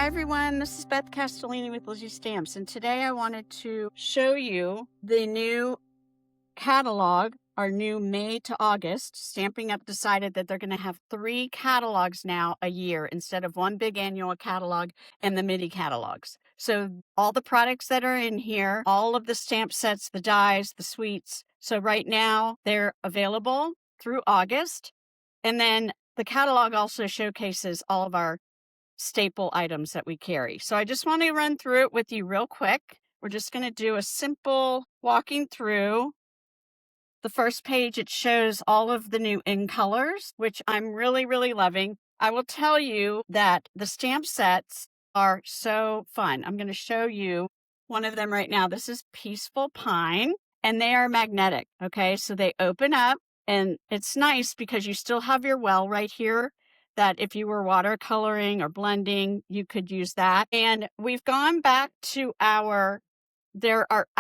everyone, this is Beth Castellini with Lizzie Stamps, and today I wanted to show you the new catalog, our new May to August. Stampin' Up decided that they're going to have 3 catalogs now a year instead of one big annual catalog and the mini catalogs. So all the products that are in here, all of the stamp sets, the dies, the suites. So right now they're available through August. And then the catalog also showcases all of our staple items that we carry. So I just want to run through it with you real quick. We're just going to do a simple walking through. The first page, it shows all of the new in colors, which I'm really, really loving. I will tell you that the stamp sets are so fun. I'm going to show you one of them right now. This is Peaceful Pine, and they are magnetic. Okay, so they open up, and it's nice because you still have your well right here, that if you were watercoloring or blending, you could use that. And we've gone back to I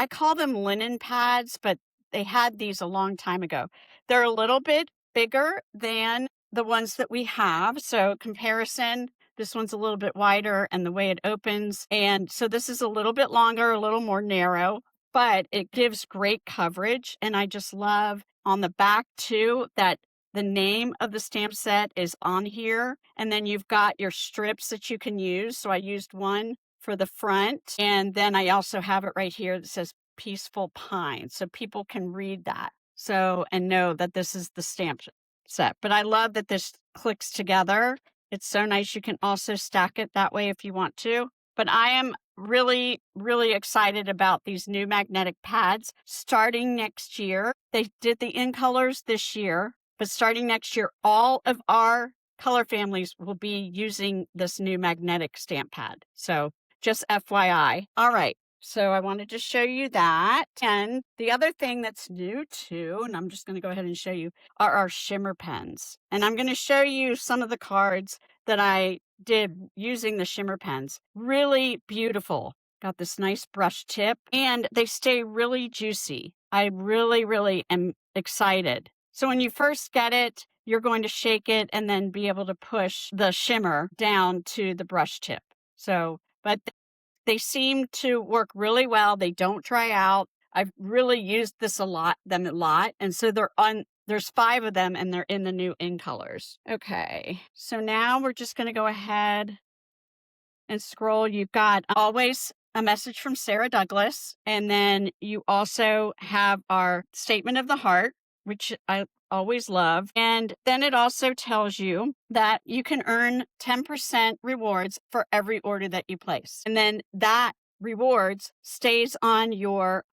call them linen pads, but they had these a long time ago. They're a little bit bigger than the ones that we have. So comparison, this one's a little bit wider and the way it opens. And so this is a little bit longer, a little more narrow, but it gives great coverage. And I just love on the back too, that the name of the stamp set is on here. And then you've got your strips that you can use. So I used one for the front. And then I also have it right here that says Peaceful Pine. So people can read that. So, and know that this is the stamp set. But I love that this clicks together. It's so nice. You can also stack it that way if you want to. But I am really, really excited about these new magnetic pads starting next year. They did the in colors this year, but starting next year, all of our color families will be using this new magnetic stamp pad. So just FYI. All right. So I wanted to show you that. And the other thing that's new too, and I'm just going to go ahead and show you, are our Shimmer Pens. And I'm going to show you some of the cards that I did using the Shimmer Pens. Really beautiful. Got this nice brush tip, and they stay really juicy. I really, really am excited. So when you first get it, you're going to shake it and then be able to push the shimmer down to the brush tip. So, but they seem to work really well. They don't dry out. I've really used this a lot. And so there's 5 of them, and they're in the new in colors. Okay. So now we're just going to go ahead and scroll. You've got always a message from Sarah Douglas. And then you also have our statement of the heart, which I always love. And then it also tells you that you can earn 10% rewards for every order that you place. And then that rewards stays on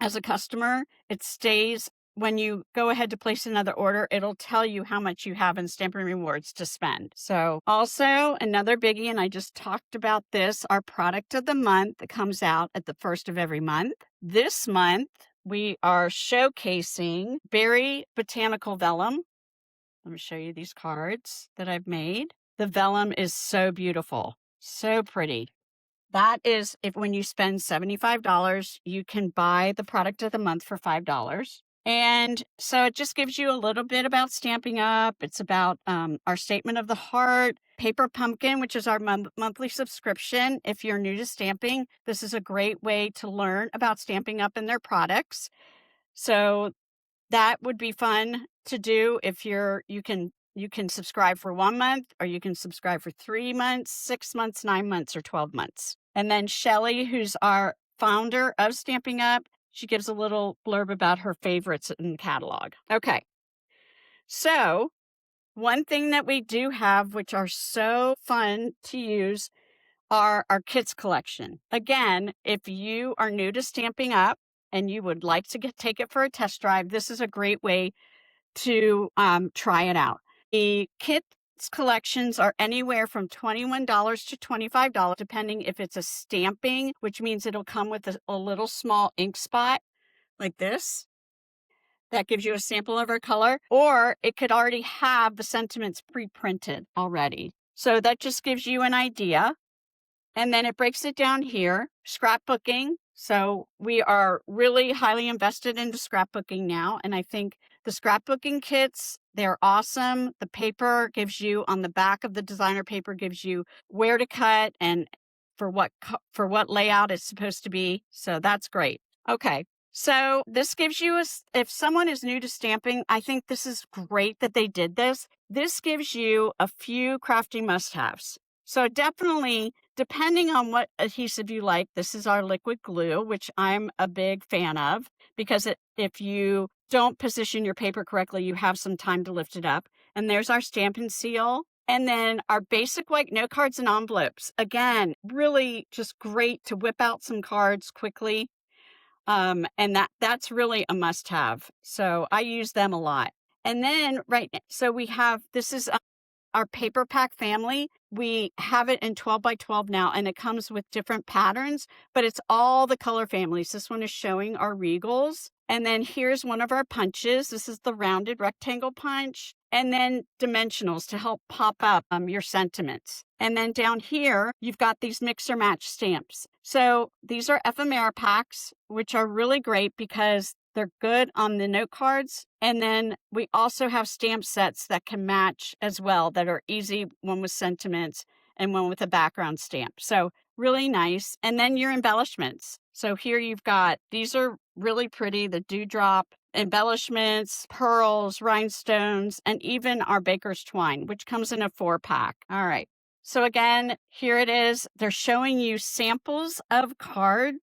as a customer, it stays when you go ahead to place another order, it'll tell you how much you have in Stampin' Rewards to spend. So also another biggie, and I just talked about this, our product of the month that comes out at the first of every month. This month, we are showcasing Berry Botanical Vellum. Let me show you these cards that I've made. The vellum is so beautiful, so pretty. That is, when you spend $75, you can buy the product of the month for $5. And so it just gives you a little bit about Stampin' Up. It's about our statement of the heart, Paper Pumpkin, which is our monthly subscription. If you're new to stamping, this is a great way to learn about Stampin' Up and their products. So that would be fun to do if you can subscribe for 1 month, or you can subscribe for 3 months, 6 months, 9 months, or 12 months. And then Shelly, who's our founder of Stampin' Up, she gives a little blurb about her favorites in the catalog. Okay. So one thing that we do have, which are so fun to use, are our kits collection. Again, if you are new to Stampin' Up and you would like to take it for a test drive, this is a great way to try it out. The kits collections are anywhere from $21 to $25, depending if it's a stamping, which means it'll come with a little small ink spot like this. That gives you a sample of our color, or it could already have the sentiments pre-printed already. So that just gives you an idea. And then it breaks it down here, scrapbooking. So we are really highly invested into scrapbooking now. And I think the scrapbooking kits, they're awesome. The paper gives you, on the back of the designer paper, gives you where to cut and for what layout it's supposed to be. So that's great. Okay. So this gives you if someone is new to stamping, I think this is great that they did this. This gives you a few crafting must-haves. So definitely, depending on what adhesive you like, this is our liquid glue, which I'm a big fan of because if you don't position your paper correctly, you have some time to lift it up. And there's our Stampin' Seal. And then our basic white note cards and envelopes. Again, really just great to whip out some cards quickly. And that's really a must-have. So I use them a lot. And then so we have, this is our paper pack family. We have it in 12 by 12 now, and it comes with different patterns, but it's all the color families. This one is showing our regals. And then here's one of our punches. This is the rounded rectangle punch. And then dimensionals to help pop up your sentiments. And then down here, you've got these mix or match stamps. So these are ephemera packs, which are really great because they're good on the note cards. And then we also have stamp sets that can match as well that are easy, one with sentiments and one with a background stamp. So really nice. And then your embellishments. So here you've got, these are really pretty, the dewdrop embellishments, pearls, rhinestones, and even our baker's twine, which comes in a 4-pack. All right. So again, here it is. They're showing you samples of card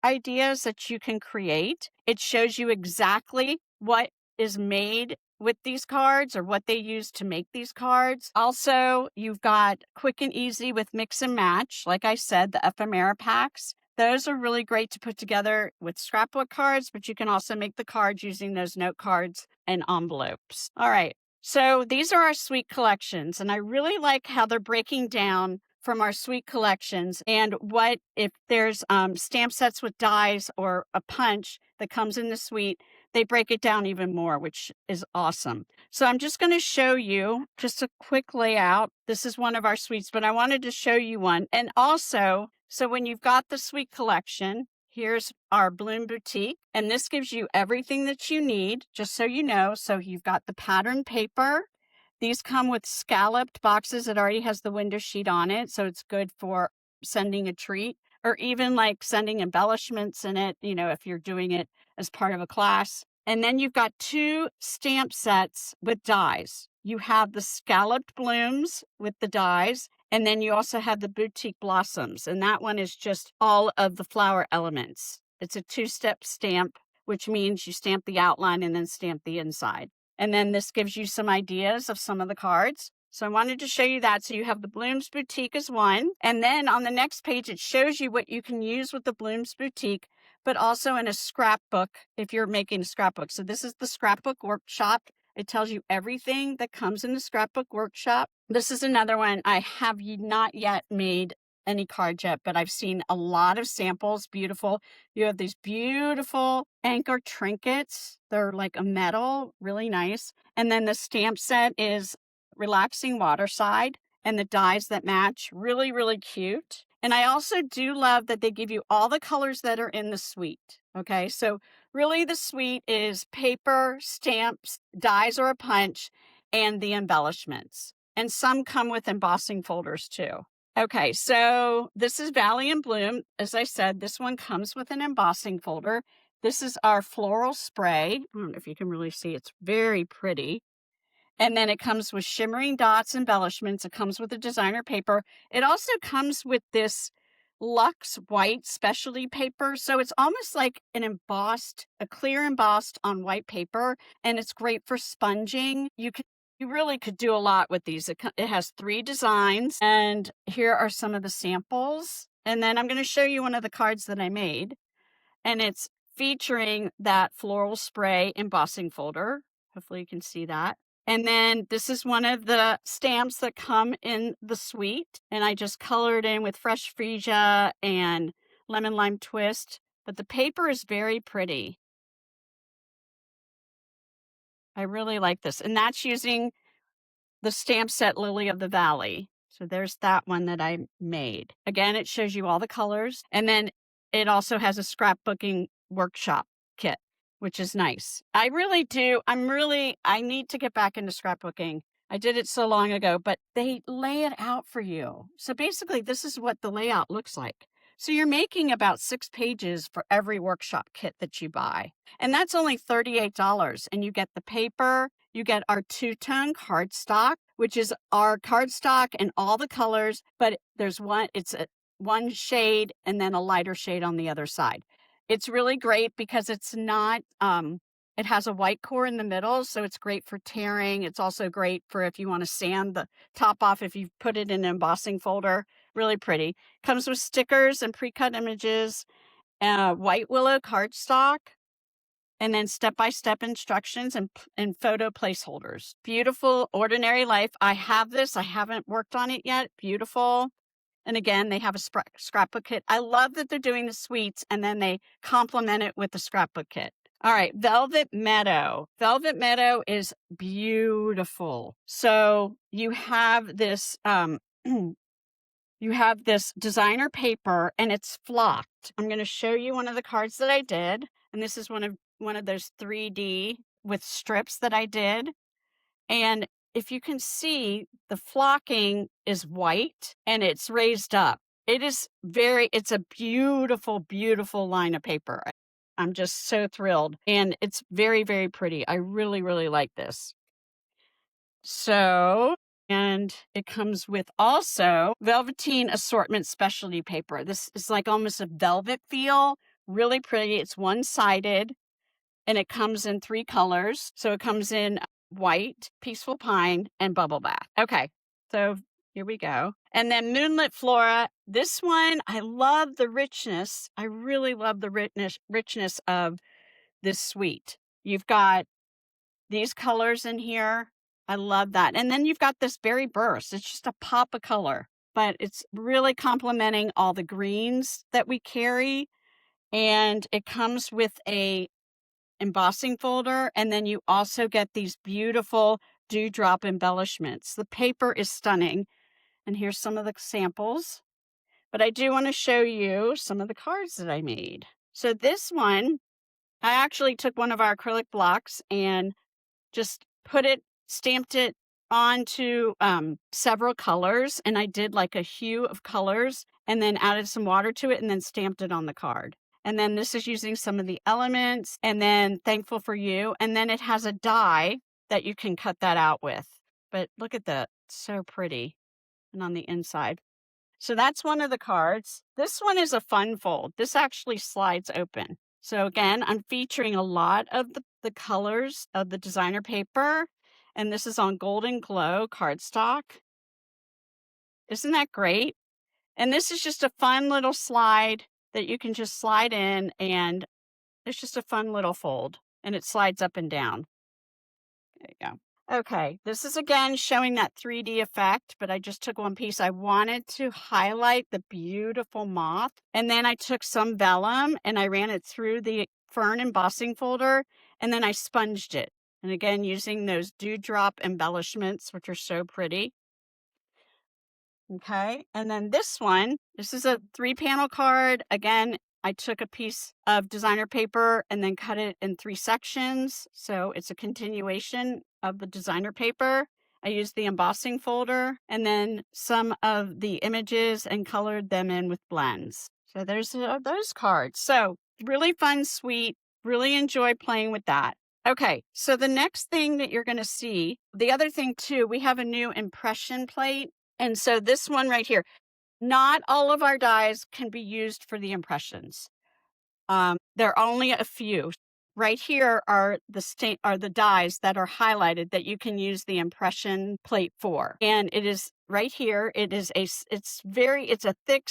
ideas that you can create. It shows you exactly what is made with these cards or what they use to make these cards. Also, you've got quick and easy with mix and match. Like I said, the ephemera packs. Those are really great to put together with scrapbook cards, but you can also make the cards using those note cards and envelopes. All right. So these are our sweet collections, and I really like how they're breaking down from our sweet collections and what if there's stamp sets with dies or a punch that comes in the suite, they break it down even more, which is awesome. So I'm just going to show you just a quick layout. This is one of our suites, but I wanted to show you one. And also, so when you've got the suite collection, here's our Bloom Boutique, and this gives you everything that you need, just so you know. So you've got the pattern paper. These come with scalloped boxes. It already has the window sheet on it, so it's good for sending a treat or even like sending embellishments in it, if you're doing it as part of a class. And then you've got 2 stamp sets with dies. You have the scalloped blooms with the dies, and then you also have the boutique blossoms, and that one is just all of the flower elements. It's a 2-step stamp, which means you stamp the outline and then stamp the inside. And then this gives you some ideas of some of the cards. So I wanted to show you that. So you have the Blooms Boutique as one. And then on the next page, it shows you what you can use with the Blooms Boutique, but also in a scrapbook if you're making a scrapbook. So this is the scrapbook workshop. It tells you everything that comes in the scrapbook workshop. This is another one. I have not yet made any cards yet, but I've seen a lot of samples. Beautiful. You have these beautiful anchor trinkets. They're like a metal, really nice. And then the stamp set is relaxing waterside and the dies that match. Really, really cute. And I also do love that they give you all the colors that are in the suite. Okay, so really the suite is paper, stamps, dies or a punch, and the embellishments. And some come with embossing folders too. Okay, so this is Valley and Bloom. As I said, this one comes with an embossing folder. This is our floral spray. I don't know if you can really see, it's very pretty. And then it comes with shimmering dots, embellishments. It comes with a designer paper. It also comes with this Luxe white specialty paper. So it's almost like a clear embossed on white paper. And it's great for sponging. You really could do a lot with these. It has 3 designs. And here are some of the samples. And then I'm going to show you one of the cards that I made. And it's featuring that floral spray embossing folder. Hopefully you can see that. And then this is one of the stamps that come in the suite. And I just colored in with fresh freesia and lemon lime twist. But the paper is very pretty. I really like this. And that's using the stamp set Lily of the Valley. So there's that one that I made. Again, it shows you all the colors. And then it also has a scrapbooking workshop kit, which is nice. I really do. I need to get back into scrapbooking I did it so long ago, but they lay it out for you. So basically, this is what the layout looks like. So you're making about 6 pages for every workshop kit that you buy. And that's only $38. And you get the paper, you get our two-tone cardstock, which is our cardstock in all the colors, but there's one shade and then a lighter shade on the other side. It's really great because it's not, it has a white core in the middle, so it's great for tearing. It's also great for if you want to sand the top off if you put it in an embossing folder. Really pretty. Comes with stickers and pre-cut images, white willow cardstock, and then step-by-step instructions and photo placeholders. Beautiful Ordinary Life. I have this. I haven't worked on it yet. Beautiful. And again, they have a scrapbook kit. I love that they're doing the sweets and then they complement it with the scrapbook kit. All right, Velvet Meadow. Velvet Meadow is beautiful. So you have this you have this designer paper and it's flocked. I'm going to show you one of the cards that I did, and this is one of those 3D with strips that I did. And if you can see, the flocking is white and it's raised up. It's a beautiful, beautiful line of paper. I'm just so thrilled. And it's very, very pretty. I really, really like this. So, and it comes with also velveteen assortment specialty paper. This is like almost a velvet feel. Really pretty. It's one-sided and it comes in 3 colors. So it comes in white, peaceful pine, and bubble bath. Okay, so here we go. And then Moonlit Flora. This one, I love the richness. I really love the richness of this suite. You've got these colors in here. I love that. And then you've got this berry burst. It's just a pop of color, but it's really complementing all the greens that we carry. And it comes with a embossing folder, and then you also get these beautiful dewdrop embellishments. The paper is stunning, and here's some of the samples. But I do want to show you some of the cards that I made. So this one, I actually took one of our acrylic blocks and just stamped it onto several colors, and I did like a hue of colors and then added some water to it and then stamped it on the card. And then this is using some of the elements, and then Thankful for You. And then it has a die that you can cut that out with. But look at that. So pretty. And on the inside. So that's one of the cards. This one is a fun fold. This actually slides open. So again, I'm featuring a lot of the colors of the designer paper. And this is on Golden Glow cardstock. Isn't that great? And this is just a fun little slide that you can just slide in, and it's just a fun little fold, and it slides up and down. There you go. Okay, this is again showing that 3D effect, but I just took one piece. I wanted to highlight the beautiful moth, and then I took some vellum and I ran it through the fern embossing folder, and then I sponged it. And again, using those dewdrop embellishments, which are so pretty. Okay, and then this is a 3-panel card. Again, I took a piece of designer paper and then cut it in 3 sections. So it's a continuation of the designer paper. I used the embossing folder and then some of the images and colored them in with blends. So there's those cards. So really fun, sweet, really enjoy playing with that. Okay, so the next thing that you're going to see, the other thing too, we have a new impression plate. And so this one right here, not all of our dies can be used for the impressions. There are only a few. Right here are the dies that are highlighted that you can use the impression plate for. And it is right here. It's a thick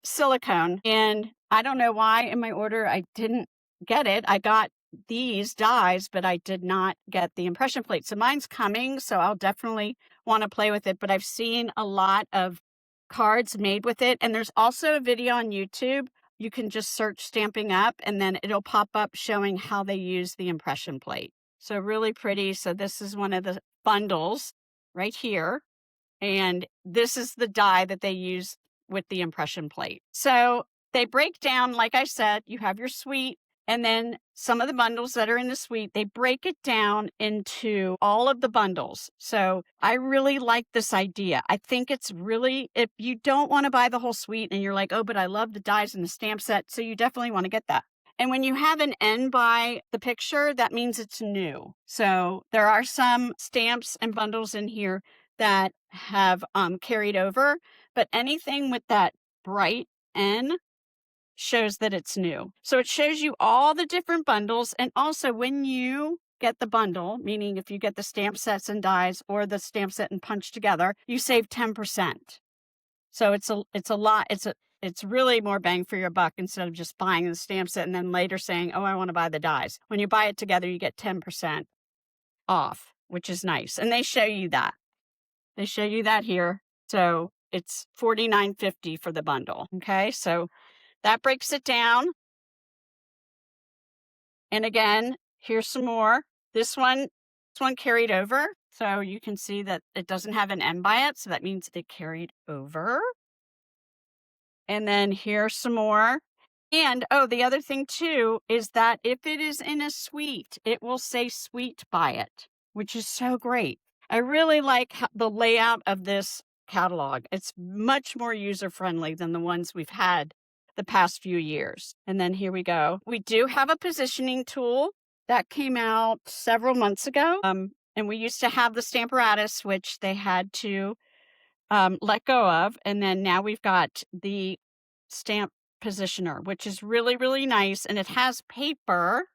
silicone. And I don't know why in my order I didn't get it. I got these dies, but I did not get the impression plate. So mine's coming, so I'll definitely want to play with it. But I've seen a lot of cards made with it. And there's also a video on YouTube. You can just search Stamping Up and then it'll pop up showing how they use the impression plate. So really pretty. So this is one of the bundles right here. And this is the die that they use with the impression plate. So they break down, like I said, you have your suite, And then some of the bundles that are in the suite, they break it down into all of the bundles. So I really like this idea. I think it's really, if you don't want to buy the whole suite and you're like, oh, but I love the dies and the stamp set, so you definitely want to get that. And when you have an N by the picture, that means it's new. So there are some stamps and bundles in here that have carried over, but anything with that bright N shows that it's new. So it shows you all the different bundles. And also when you get the bundle, meaning if you get the stamp sets and dies or the stamp set and punch together, you save 10%. So it's a lot. It's really more bang for your buck instead of just buying the stamp set and then later saying, oh, I want to buy the dies. When you buy it together, you get 10% off, which is nice. And they show you that. They show you that here. So it's $49.50 for the bundle. Okay, so that breaks it down. And again, here's some more. This one carried over. So you can see that it doesn't have an M by it. So that means it carried over. And then here's some more. And, oh, the other thing too is that if it is in a suite, it will say suite by it, which is so great. I really like the layout of this catalog. It's much more user-friendly than the ones we've had the past few years. And then here we go. We do have a positioning tool that came out several months ago. And we used to have the Stamparatus, which they had to let go of. And then now we've got the stamp positioner, which is really, really nice. And it has paper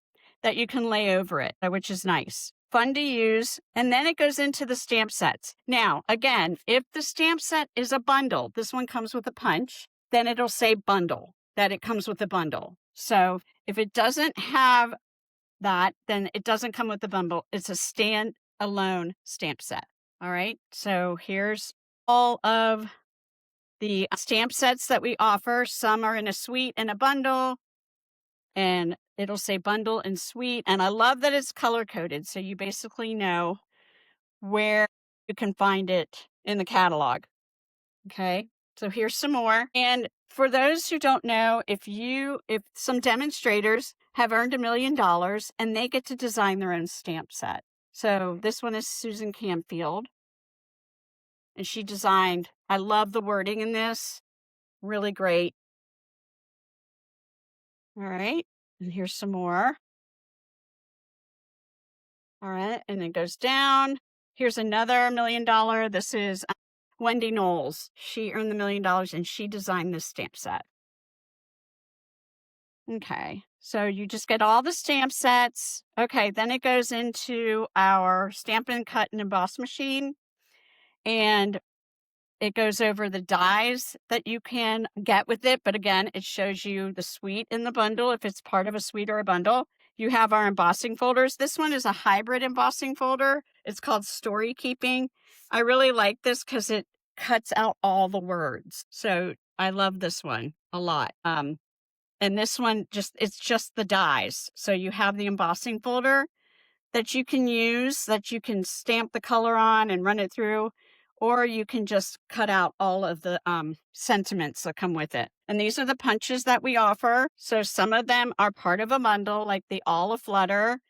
that you can lay over it, which is nice. Fun to use. And then it goes into the stamp sets. Now, again, if the stamp set is a bundle, this one comes with a punch, then it'll say bundle, that it comes with a bundle. So if it doesn't have that, then it doesn't come with the bundle. It's a stand-alone stamp set. All right. So here's all of the stamp sets that we offer. Some are in a suite and a bundle, and it'll say bundle and suite. And I love that it's color coded. So you basically know where you can find it in the catalog. Okay. So here's some more. And for those who don't know, if some demonstrators have earned $1 million and they get to design their own stamp set. So this one is Susan Canfield. And she designed, I love the wording in this, really great. All right, and here's some more. All right, and it goes down. Here's another $1 million. This is Wendy Knowles. She earned the $1 million and she designed this stamp set. Okay, so you just get all the stamp sets. Okay, then it goes into our Stampin' Cut and Emboss machine. And it goes over the dies that you can get with it. But again, it shows you the suite in the bundle if it's part of a suite or a bundle. You have our embossing folders. This one is a hybrid embossing folder. It's called Storykeeping. I really like this because it cuts out all the words. So I love this one a lot. And this one it's just the dies. So you have the embossing folder that you can use, that you can stamp the color on and run it through, or you can just cut out all of the sentiments that come with it. And these are the punches that we offer. So some of them are part of a bundle, like the all aflutter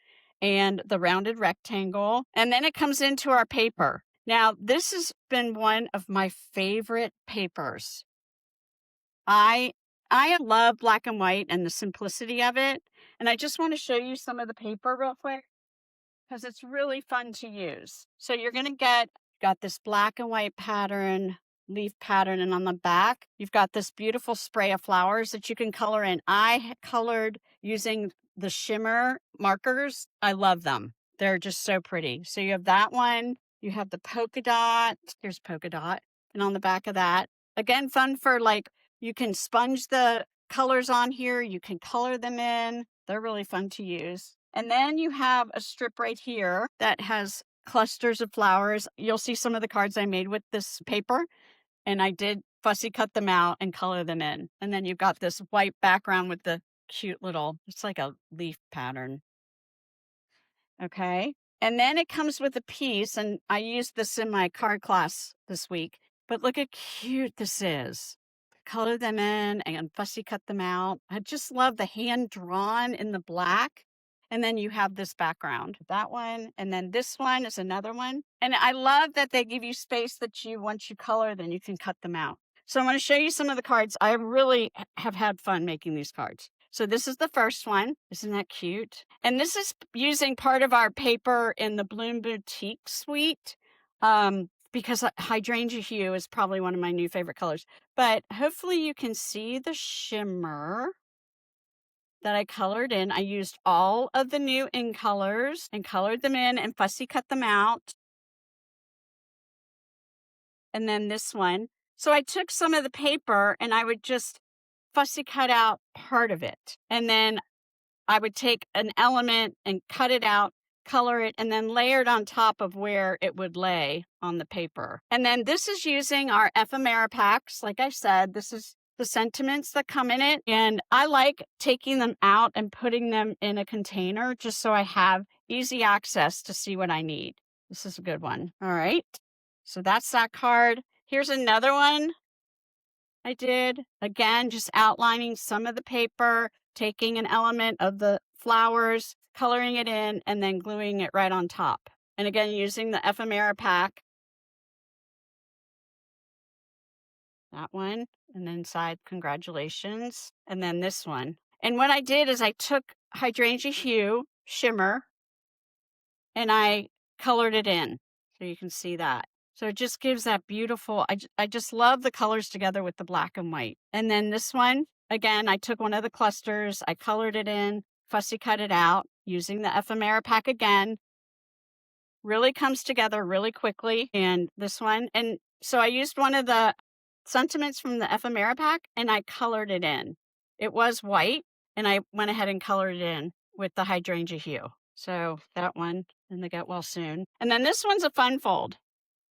and the rounded rectangle. And then it comes into our paper. Now, this has been one of my favorite papers. I love black and white and the simplicity of it. And I just want to show you some of the paper real quick, because it's really fun to use. So you're going to got this black and white pattern, leaf pattern, and on the back, you've got this beautiful spray of flowers that you can color in. I colored using the shimmer markers. I love them. They're just so pretty. So you have that one. You have the polka dot. Here's polka dot. And on the back of that, again, fun for you can sponge the colors on here. You can color them in. They're really fun to use. And then you have a strip right here that has clusters of flowers. You'll see some of the cards I made with this paper, and I did fussy cut them out and color them in. And then you've got this white background with the cute it's like a leaf pattern. Okay. And then it comes with a piece, and I used this in my card class this week, but look how cute this is. color them in and fussy cut them out. I just love the hand drawn in the black. And then you have this background, that one. And then this one is another one. And I love that they give you space that once you color, then you can cut them out. So I'm going to show you some of the cards. I really have had fun making these cards. So this is the first one. Isn't that cute? And this is using part of our paper in the Bloom Boutique suite. Because hydrangea hue is probably one of my new favorite colors. But hopefully you can see the shimmer that I colored in. I used all of the new in colors and colored them in and fussy cut them out. And then this one. So I took some of the paper and I would just fussy cut out part of it. And then I would take an element and cut it out, color it, and then layer it on top of where it would lay on the paper. And then this is using our ephemera packs. Like I said, this is the sentiments that come in it. And I like taking them out and putting them in a container just so I have easy access to see what I need. This is a good one. All right. So that's that card. Here's another one I did. Again, just outlining some of the paper, taking an element of the flowers, coloring it in, and then gluing it right on top. And again, using the ephemera pack. That one. And inside, congratulations. And then this one. And what I did is I took hydrangea hue shimmer and I colored it in. So you can see that. So it just gives that beautiful, I just love the colors together with the black and white. And then this one, again, I took one of the clusters, I colored it in, fussy cut it out using the ephemera pack again. Really comes together really quickly. And this one, and so I used one of the sentiments from the ephemera pack and I colored it in. It was white and I went ahead and colored it in with the hydrangea hue. So that one and the get well soon. And then this one's a fun fold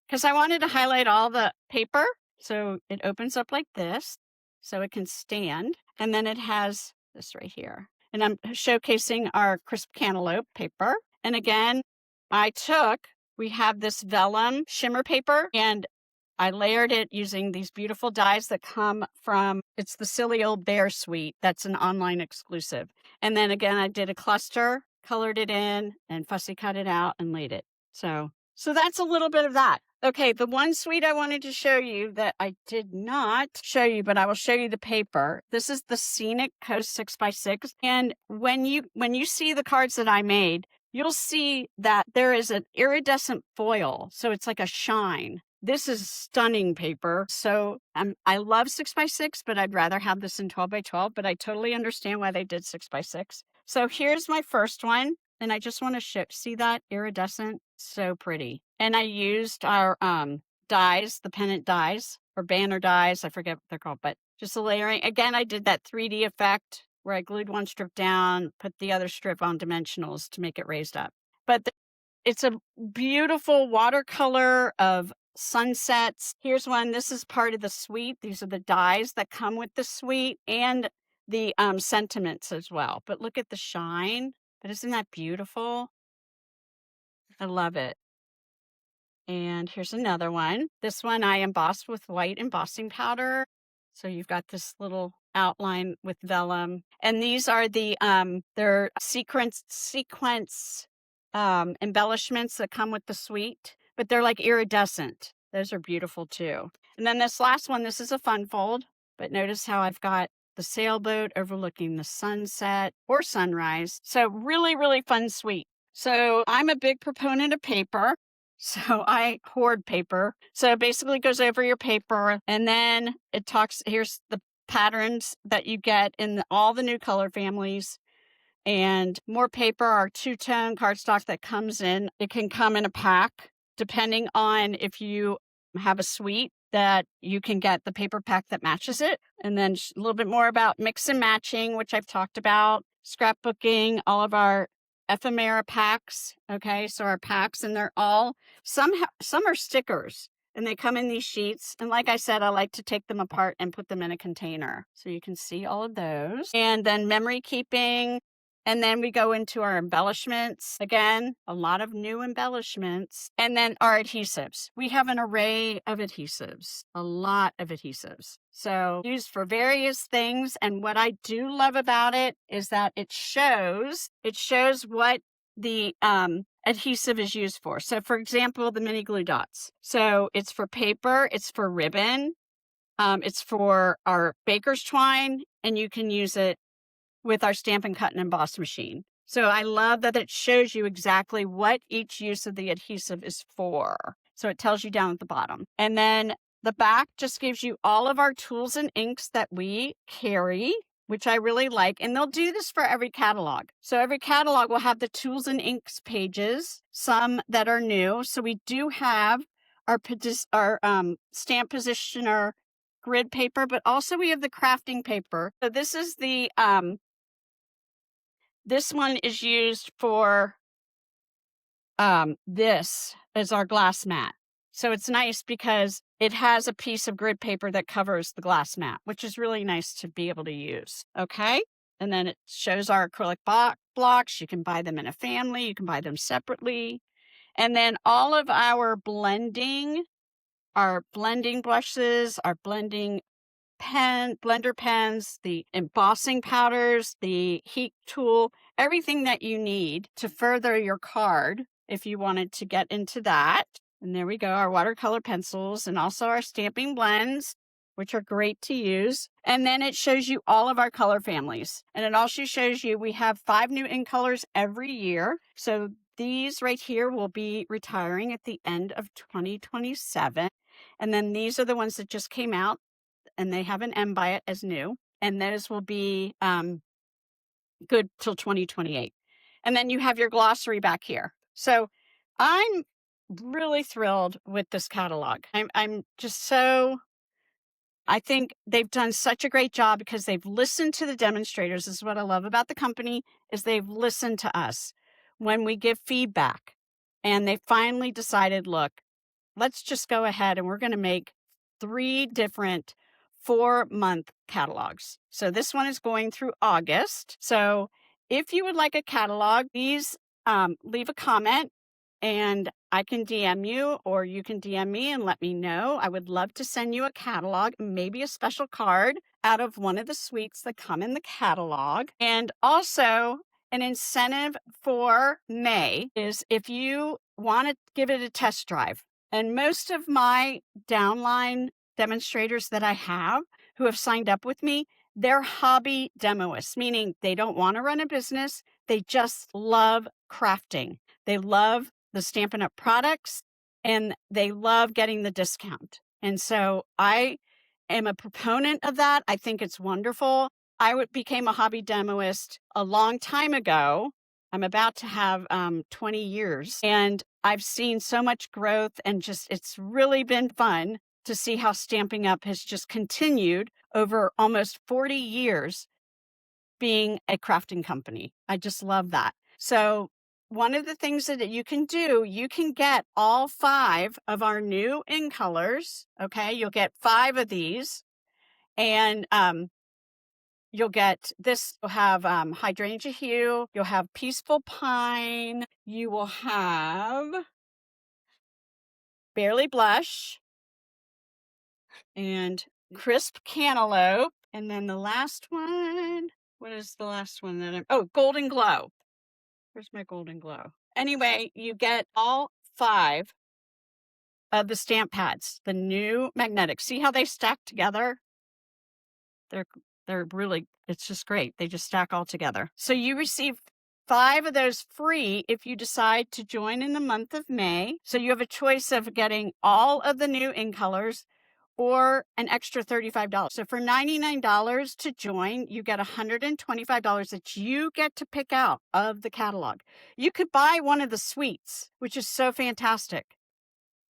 because I wanted to highlight all the paper. So it opens up like this so it can stand. And then it has this right here. And I'm showcasing our crisp cantaloupe paper. And again, we have this vellum shimmer paper and I layered it using these beautiful dies that come from, it's the Silly Old Bear Suite. That's an online exclusive. And then again, I did a cluster, colored it in and fussy cut it out and laid it. So that's a little bit of that. Okay, the one suite I wanted to show you that I did not show you, but I will show you the paper. This is the Scenic Coast 6x6. And when you see the cards that I made, you'll see that there is an iridescent foil. So it's like a shine. This is stunning paper. So I love 6x6, but I'd rather have this in 12x12, but I totally understand why they did 6x6. So here's my first one. And I just want to see that iridescent, so pretty. And I used our dies, the pennant dies or banner dies. I forget what they're called, but just the layering. Again, I did that 3D effect where I glued one strip down, put the other strip on dimensionals to make it raised up. But it's a beautiful watercolor of sunsets. Here's one. This is part of the suite. These are the dies that come with the suite and the sentiments as well. But look at the shine. But isn't that beautiful? I love it. And here's another one. This one I embossed with white embossing powder. So you've got this little outline with vellum. And these are the they're sequence embellishments that come with the suite, but they're like iridescent. Those are beautiful too. And then this last one, this is a fun fold, but notice how I've got the sailboat overlooking the sunset or sunrise. So really, really fun suite. So I'm a big proponent of paper. So I hoard paper. So it basically goes over your paper and then here's the patterns that you get in all the new color families. And more paper, our two-tone cardstock that comes in. It can come in a pack, depending on if you have a suite that you can get the paper pack that matches it. And then a little bit more about mix and matching, which I've talked about, scrapbooking, all of our ephemera packs. Okay, so our packs, and they're all, some are stickers. And they come in these sheets. And like I said, I like to take them apart and put them in a container. So you can see all of those. And then memory keeping. And then we go into our embellishments. Again, a lot of new embellishments. And then our adhesives. We have an array of adhesives, a lot of adhesives. So used for various things. And what I do love about it is that it shows what the adhesive is used for. So for example, the mini glue dots. So it's for paper, it's for ribbon, it's for our baker's twine, and you can use it with our Stampin' Cut and Emboss machine. So I love that it shows you exactly what each use of the adhesive is for. So it tells you down at the bottom. And then the back just gives you all of our tools and inks that we carry, which I really like. And they'll do this for every catalog. So every catalog will have the tools and inks pages, some that are new. So we do have our stamp positioner grid paper, but also we have the crafting paper. So this is the this one is used for this as our glass mat. So it's nice because it has a piece of grid paper that covers the glass mat, which is really nice to be able to use. Okay. And then it shows our acrylic blocks. You can buy them in a family. You can buy them separately. And then all of our blending brushes, our blender pens, the embossing powders, the heat tool, everything that you need to further your card if you wanted to get into that. And there we go, our watercolor pencils and also our stamping blends, which are great to use. And then it shows you all of our color families. And it also shows you we have 5 new ink colors every year. So these right here will be retiring at the end of 2027. And then these are the ones that just came out, and they have an M by it as new. And those will be good till 2028. And then you have your glossary back here. So I'm really thrilled with this catalog. I'm just so, I think they've done such a great job because they've listened to the demonstrators. This is what I love about the company, is they've listened to us when we give feedback. And they finally decided, look, let's just go ahead and we're going to make 3 different 4-month catalogs. So this one is going through August. So if you would like a catalog, please leave a comment and I can DM you, or you can DM me and let me know. I would love to send you a catalog, maybe a special card out of one of the suites that come in the catalog. And also an incentive for May is if you want to give it a test drive. And most of my downline demonstrators that I have who have signed up with me, they're hobby demoists, meaning they don't want to run a business. They just love crafting. They love the Stampin' Up products and they love getting the discount. And so I am a proponent of that. I think it's wonderful. I became a hobby demoist a long time ago. I'm about to have 20 years, and I've seen so much growth, and just it's really been fun to see how Stampin' Up has just continued over almost 40 years being a crafting company. I just love that. So one of the things that you can do, you can get all 5 of our new ink colors. Okay, you'll get 5 of these, and you'll get this, you'll have hydrangea hue, you'll have peaceful pine, you will have barely blush, and crisp cantaloupe. And then the last one, what is the last one that golden glow. Where's my golden glow? Anyway, you get all 5 of the stamp pads, the new magnetic. See how they stack together? They're really, it's just great. They just stack all together. So you receive 5 of those free if you decide to join in the month of May. So you have a choice of getting all of the new ink colors or an extra $35. So for $99 to join, you get $125 that you get to pick out of the catalog. You could buy one of the suites, which is so fantastic.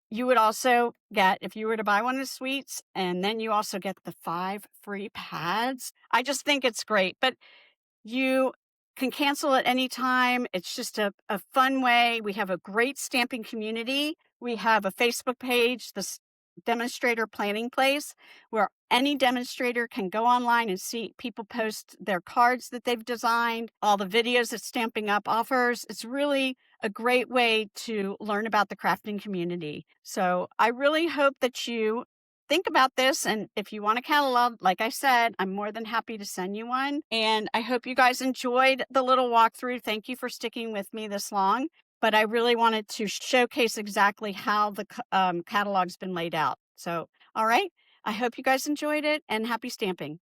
You would also get, if you were to buy one of the suites, and then you also get the 5 free pads. I just think it's great, but you can cancel at any time. It's just a fun way. We have a great stamping community. We have a Facebook page, the demonstrator planning place where any demonstrator can go online and see people post their cards that they've designed, all the videos that Stamping Up offers. It's really a great way to learn about the crafting community. So I really hope that you think about this. And if you want a catalog, like I said, I'm more than happy to send you one. And I hope you guys enjoyed the little walkthrough. Thank you for sticking with me this long. But I really wanted to showcase exactly how the catalog's been laid out. So, all right. I hope you guys enjoyed it and happy stamping.